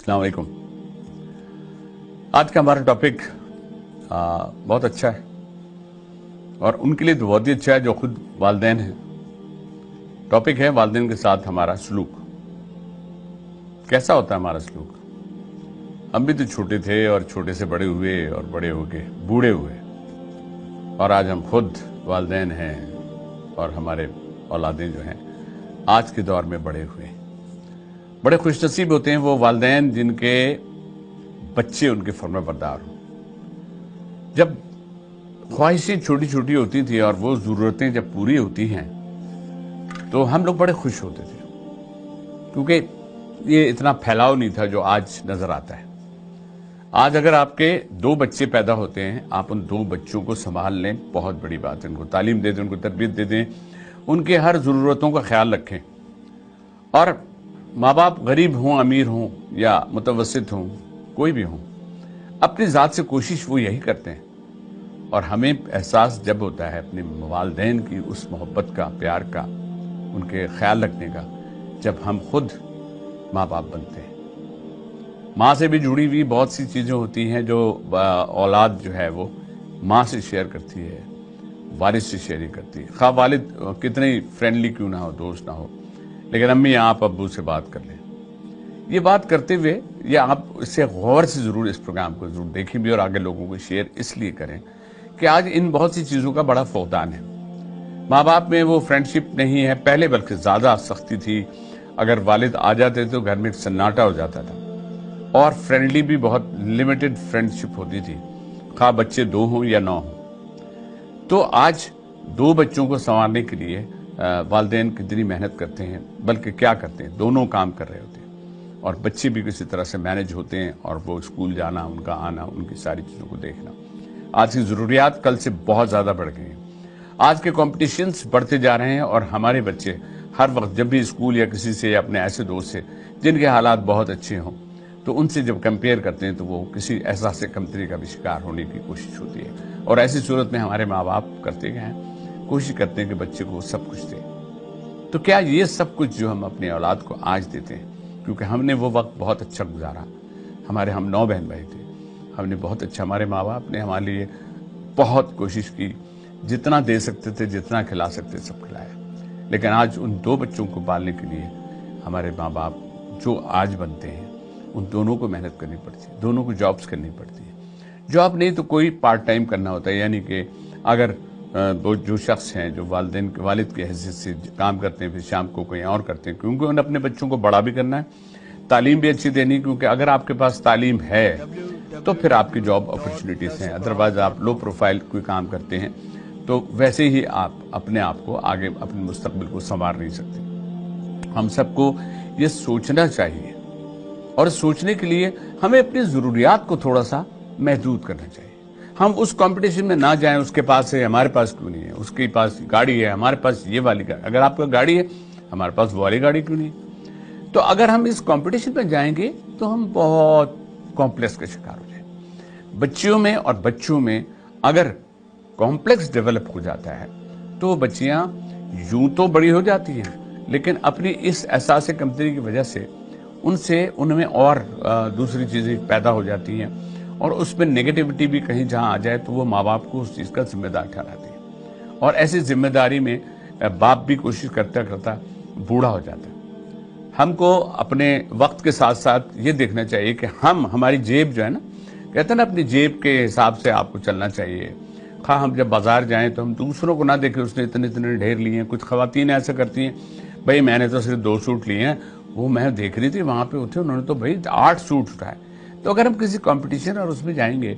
अस्सलाम वालेकुम। आज का हमारा टॉपिक बहुत अच्छा है और उनके लिए तो बहुत ही अच्छा है जो खुद वालिदैन हैं। टॉपिक है वालिदैन के साथ हमारा सलूक। कैसा होता है हमारा सलूक? हम भी तो छोटे थे और छोटे से बड़े हुए और बड़े होके बूढ़े हुए और आज हम खुद वालिदैन हैं और हमारे औलादें जो हैं आज के दौर में बड़े हुए। बड़े खुशनसीब होते हैं वो वालिदैन जिनके बच्चे उनके फर्माबरदार हों। जब ख्वाहिशें छोटी छोटी होती थी और वो ज़रूरतें जब पूरी होती हैं तो हम लोग बड़े खुश होते थे, क्योंकि ये इतना फैलाव नहीं था जो आज नज़र आता है। आज अगर आपके 2 बच्चे पैदा होते हैं, आप उन 2 बच्चों को संभाल लें, बहुत बड़ी बात है। उनको तालीम दे दें, उनको तरबियत दे दें, उनके हर ज़रूरतों का ख्याल रखें। और माँ बाप गरीब हों, अमीर हों या मुतवस्सित हों, कोई भी हों, अपनी ज़ात से कोशिश वो यही करते हैं। और हमें एहसास जब होता है अपने वालिदैन की उस मोहब्बत का, प्यार का, उनके ख्याल रखने का, जब हम खुद माँ बाप बनते हैं। माँ से भी जुड़ी हुई बहुत सी चीज़ें होती हैं जो औलाद जो है वो माँ से शेयर करती है, वालिद से शेयर करती है। खा वालिद कितने ही फ्रेंडली क्यों ना हो, दोस्त ना हो, लेकिन अम्मी आप अब्बू से बात कर लें। ये बात करते हुए या आप इससे गौर से ज़रूर इस प्रोग्राम को ज़रूर देखें भी और आगे लोगों को शेयर इसलिए करें कि आज इन बहुत सी चीज़ों का बड़ा फौकदान है। माँ बाप में वो फ्रेंडशिप नहीं है, पहले बल्कि ज़्यादा सख्ती थी। अगर वालिद आ जाते तो घर में एक सन्नाटा हो जाता था और फ्रेंडली भी बहुत लिमिटेड फ्रेंडशिप होती थी, खा बच्चे 2 हों या 9 हों। तो आज 2 बच्चों को संभालने के लिए वालिदैन कितनी मेहनत करते हैं, बल्कि क्या करते हैं, दोनों काम कर रहे होते हैं और बच्चे भी किसी तरह से मैनेज होते हैं और वो स्कूल जाना, उनका आना, उनकी सारी चीज़ों को देखना। आज की ज़रूरियात कल से बहुत ज़्यादा बढ़ गई हैं। आज के कॉम्पिटिशन्स बढ़ते जा रहे हैं और हमारे बच्चे हर वक्त जब भी स्कूल या किसी से या अपने ऐसे दोस्त से जिनके हालात बहुत अच्छे हों तो उनसे जब कंपेयर करते हैं तो वो किसी एहसास कमतरी का भी शिकार होने की कोशिश होती है। और ऐसी सूरत में हमारे माँ बाप करते गए हैं, कोशिश करते हैं कि बच्चे को सब कुछ दें। तो क्या ये सब कुछ जो हम अपने औलाद को आज देते हैं, क्योंकि हमने वो वक्त बहुत अच्छा गुजारा, हम 9 बहन भाई थे, हमने बहुत अच्छा, हमारे माँ बाप ने हमारे लिए बहुत कोशिश की, जितना दे सकते थे, जितना खिला सकते सब खिलाया। लेकिन आज उन 2 बच्चों को पालने के लिए हमारे माँ बाप जो आज बनते हैं उन दोनों को मेहनत करनी पड़ती है, दोनों को जॉब्स करनी पड़ती है। जॉब नहीं तो कोई पार्ट टाइम करना होता है, यानी कि अगर वो जो शख्स हैं जो वालिद की हैसियत से काम करते हैं, फिर शाम को कोई और करते हैं, क्योंकि उन्हें अपने बच्चों को बड़ा भी करना है, तालीम भी अच्छी देनी, क्योंकि अगर आपके पास तालीम है तो फिर आपकी जॉब अपॉर्चुनिटीज़ हैं। अदरवाइज आप लो प्रोफाइल कोई काम करते हैं तो वैसे ही आप अपने आप को आगे अपने मुस्तकबिल को संवार नहीं सकते। हम सबको ये सोचना चाहिए और सोचने के लिए हमें अपनी ज़रूरियात को थोड़ा सा महदूद करना चाहिए। हम उस कंपटीशन में ना जाएं, उसके पास है हमारे पास क्यों नहीं है, उसके पास गाड़ी है हमारे पास ये वाली गाड़ी, अगर आपका गाड़ी है हमारे पास वो वाली गाड़ी क्यों नहीं है। तो अगर हम इस कंपटीशन में जाएंगे तो हम बहुत कॉम्प्लेक्स का शिकार हो जाएंगे। बच्चों में अगर कॉम्प्लेक्स डेवलप हो जाता है तो बच्चियां यूं तो बड़ी हो जाती हैं, लेकिन अपनी इस एहसास कमतरी की वजह से उनमें और दूसरी चीज़ें पैदा हो जाती हैं और उसमें नेगेटिविटी भी कहीं जहां आ जाए तो वो माँ बाप को उस चीज़ का जिम्मेदार ठहराती है। और ऐसी जिम्मेदारी में बाप भी कोशिश करता करता बूढ़ा हो जाता है। हमको अपने वक्त के साथ साथ ये देखना चाहिए कि हमारी जेब जो है ना, कहते हैं ना अपनी जेब के हिसाब से आपको चलना चाहिए। हम जब बाजार जाएं तो हम दूसरों को ना देखें उसने इतने इतने ढेर लिए हैं। कुछ खवातीन ऐसा करती हैं, भाई मैंने तो सिर्फ 2 सूट लिए हैं, वो मैं देख रही थी वहाँ पे होते उन्होंने तो भाई 8 सूट उठाए। तो अगर हम किसी कंपटीशन और उसमें जाएंगे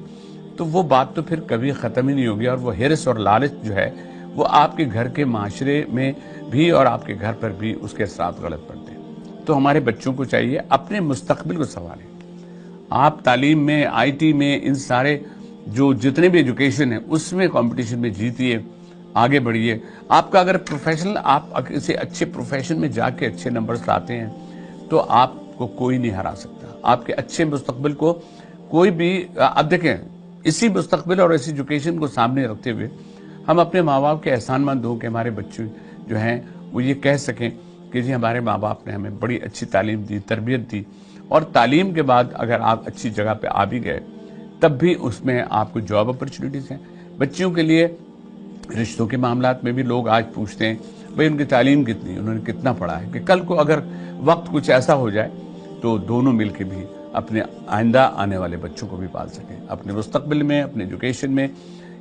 तो वो बात तो फिर कभी ख़त्म ही नहीं होगी और वो हिर्स और लालच जो है वो आपके घर के माशरे में भी और आपके घर पर भी उसके असरात गलत पड़ते हैं। तो हमारे बच्चों को चाहिए अपने मुस्तकबिल को संभालें। आप तालीम में, IT में, इन सारे जो जितने भी एजुकेशन है उसमें कंपटीशन में जीतिए, आगे बढ़िए। आपका अगर प्रोफेशनल, आप किसी अच्छे प्रोफेशन में जाके अच्छे नंबर्स लाते हैं तो आपको कोई नहीं हरा सकता। आपके अच्छे मुस्तकबिल को कोई भी, अब देखें, इसी मुस्तकबिल और इसी एजुकेशन को सामने रखते हुए हम अपने माँ बाप के एहसानमंद हों कि हमारे बच्चे जो हैं वो ये कह सकें कि जी हमारे माँ बाप ने हमें बड़ी अच्छी तालीम दी, तरबियत दी اور تعلیم کے بعد اگر آپ اچھی جگہ پہ آ بھی گئے تب بھی اس میں آپ کو جاب اپرچونیٹیز ہیں. بچیوں کے لیے رشتوں کے معاملات میں بھی لوگ آج پوچھتے ہیں بھئی ان کی تعلیم کتنی، انہوں نے کتنا پڑھا ہے، کہ کل کو اگر وقت کچھ ایسا ہو جائے تو دونوں مل کے بھی اپنے آئندہ آنے والے بچوں کو بھی پال سکیں. اپنے مستقبل میں، اپنے ایجوکیشن میں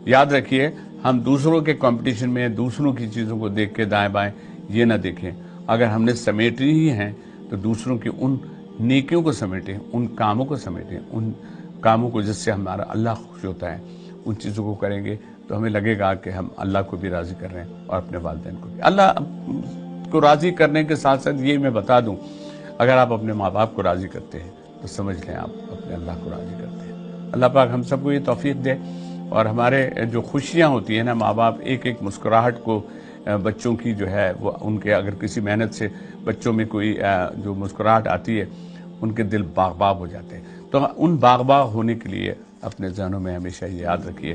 یاد رکھیے ہم دوسروں کے کمپٹیشن میں دوسروں کی چیزوں کو دیکھ کے دائیں بائیں یہ نہ دیکھیں. اگر ہم نے سمیٹی ہی ہیں تو دوسروں کی ان نیکیوں کو سمیٹیں، ان کاموں کو سمیٹیں، ان کاموں کو جس سے ہمارا اللہ خوش ہوتا ہے ان چیزوں کو کریں گے تو ہمیں لگے گا کہ ہم اللہ کو بھی راضی کر رہے ہیں اور اپنے والدین کو بھی. اللہ کو راضی کرنے کے ساتھ ساتھ یہ میں بتا دوں اگر آپ اپنے ماں باپ کو راضی کرتے ہیں تو سمجھ لیں آپ اپنے اللہ کو راضی کرتے ہیں. اللہ پاک ہم سب کو یہ توفیق دے اور ہمارے جو خوشیاں ہوتی ہیں نا ماں باپ ایک ایک مسکراہٹ کو بچوں کی جو ہے وہ ان کے اگر کسی محنت سے بچوں میں کوئی جو مسکراہٹ آتی ہے ان کے دل باغ باغ ہو جاتے ہیں. تو ان باغ باغ ہونے کے لیے اپنے ذہنوں میں ہمیشہ یہ یاد رکھیے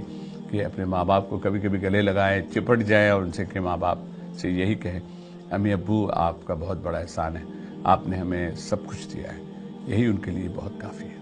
کہ اپنے ماں باپ کو کبھی کبھی گلے لگائیں، چپٹ جائیں اور ان سے کہ ماں باپ سے یہی کہیں امی ابو آپ کا بہت بڑا احسان ہے، آپ نے ہمیں سب کچھ دیا ہے، یہی ان کے لیے بہت کافی ہے.